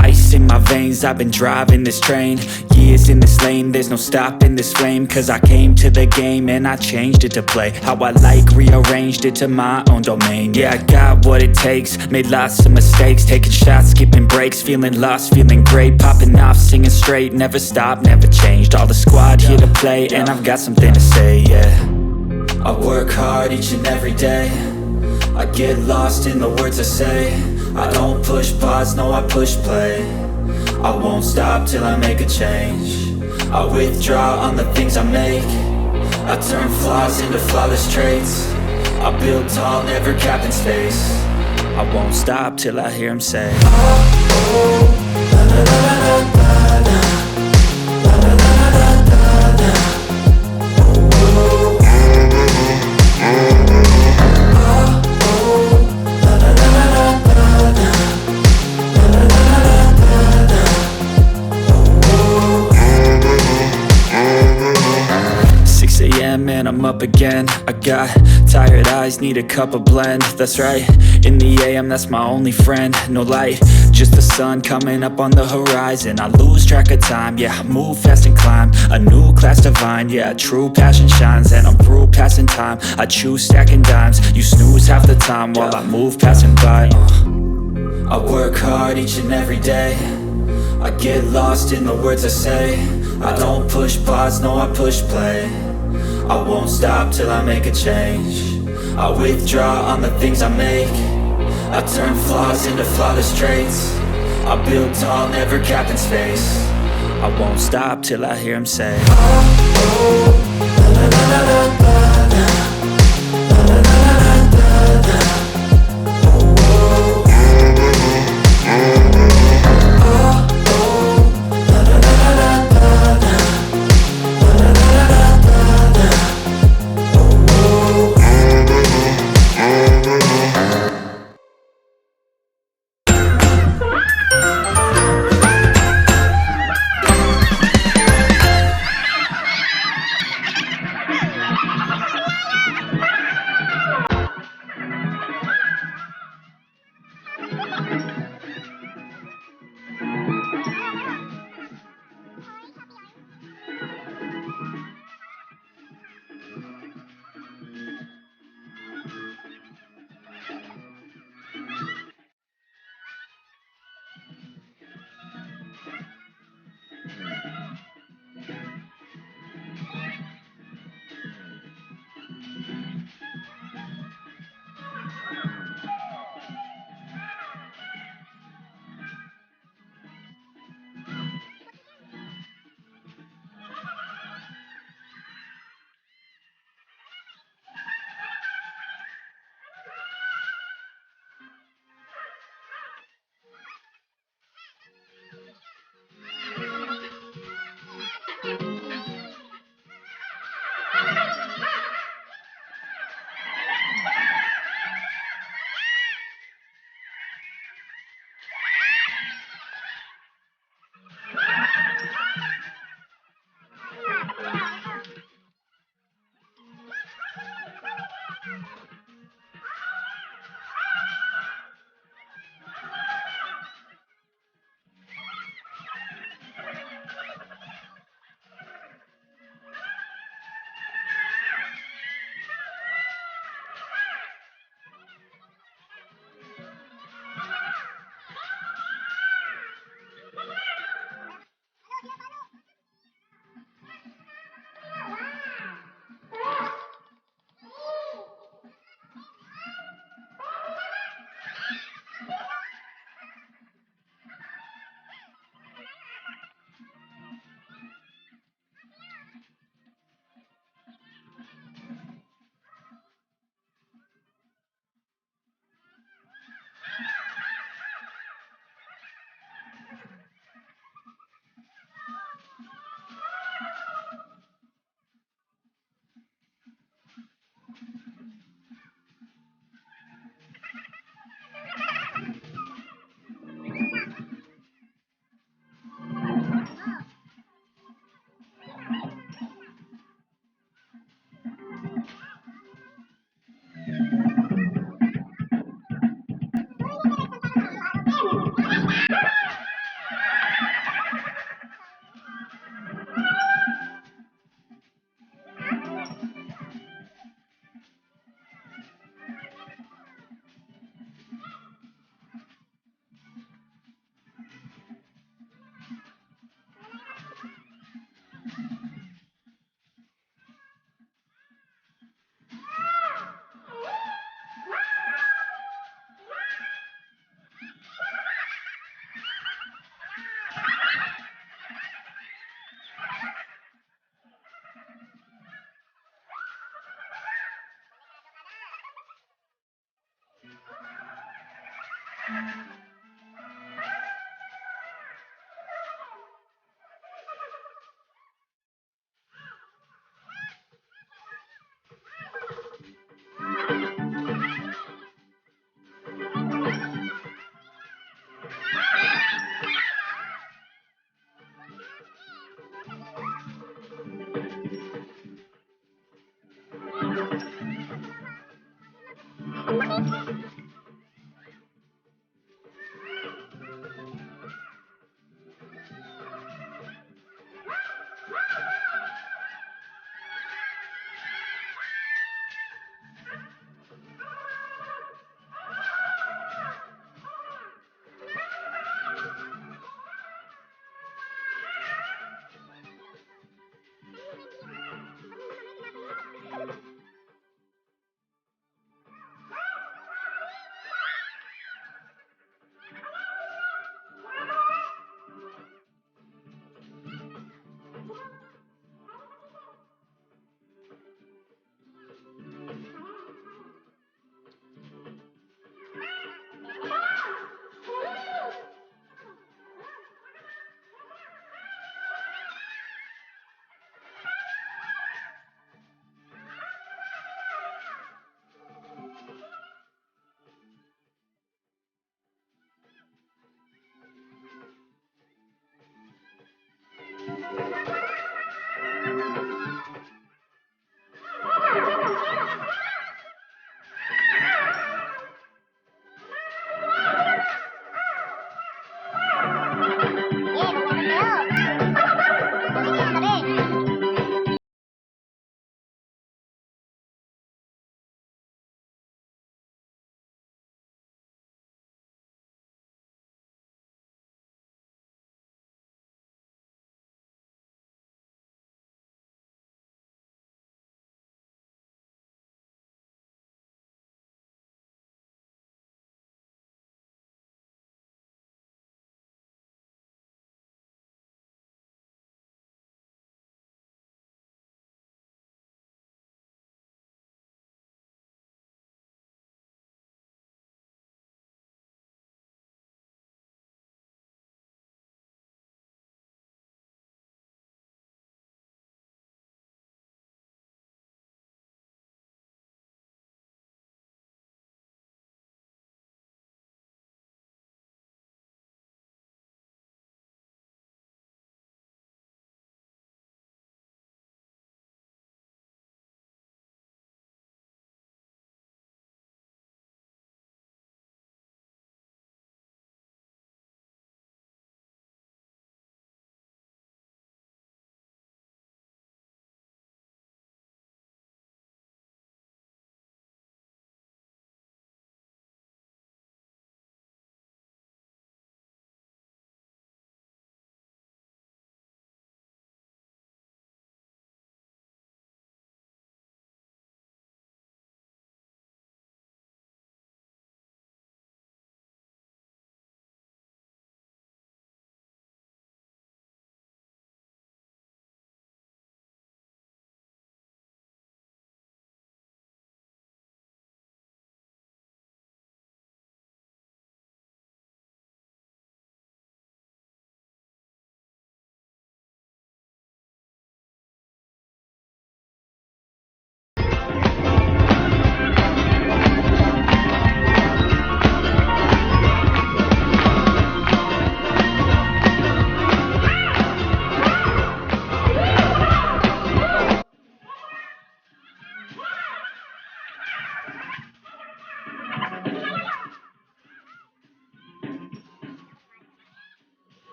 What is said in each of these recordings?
Ice in my veins, I've been driving this train. Years in this lane, there's no stopping this flame. Cause I came to the game and I changed it to play how I like, rearranged it to my own domain. Yeah, I got what it takes, made lots of mistakes, taking shots, skipping breaks, feeling lost, feeling great, popping off, singing straight, never stopped, never changed. All the squad here to play, and I've got something to say, yeah. I work hard each and every day, I get lost in the words I say. I don't push pause, no I push play. I won't stop till I make a change. I withdraw on the things I make. I turn flaws into flawless traits. I build tall, never capped in space. I won't stop till I hear him say, oh, oh, la la la la la la. Man, I'm up again. I got tired eyes, need a cup of blend. That's right, in the AM, that's my only friend. No light, just the sun coming up on the horizon. I lose track of time, yeah, I move fast and climb a new class divine, yeah, true passion shines. And I'm through passing time, I choose stacking dimes. You snooze half the time while I move passing by. I work hard each and every day, I get lost in the words I say. I don't push pause, no I push play. I won't stop till I make a change. I withdraw on the things I make. I turn flaws into flawless traits. I build tall, never capped in space. I won't stop till I hear him say, oh, oh, la la la la la la.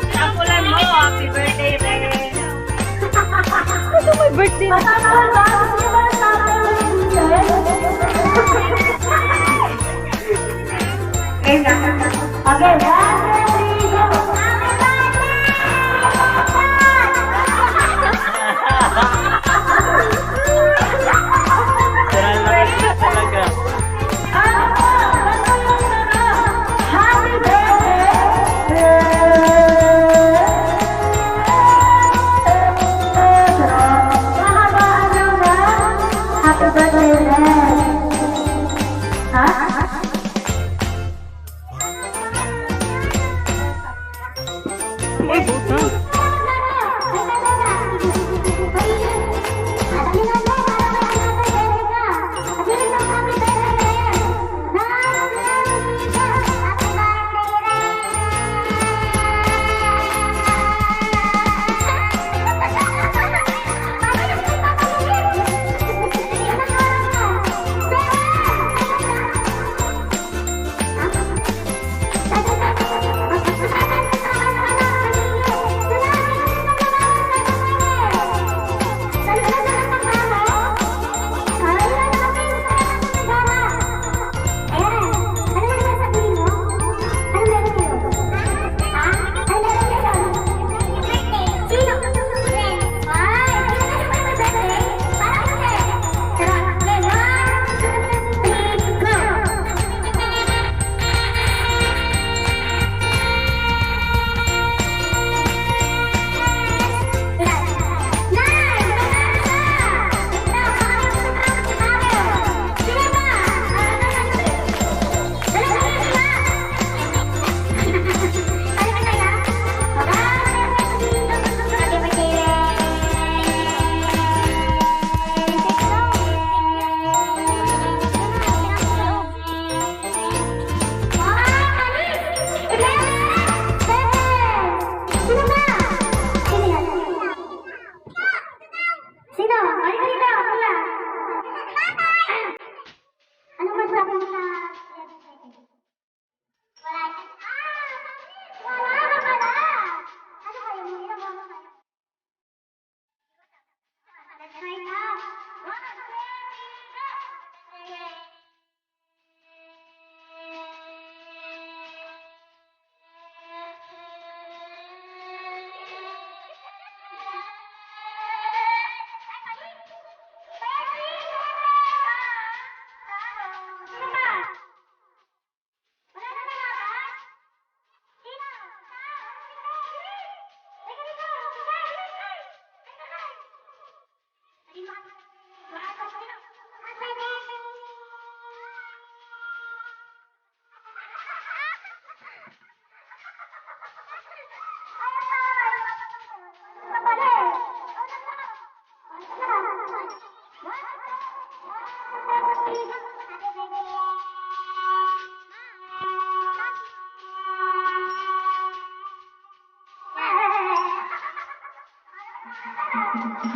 Nakulan mo, happy birthday, Ren. Ito may birthday na. Ay, butang.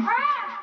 Ah!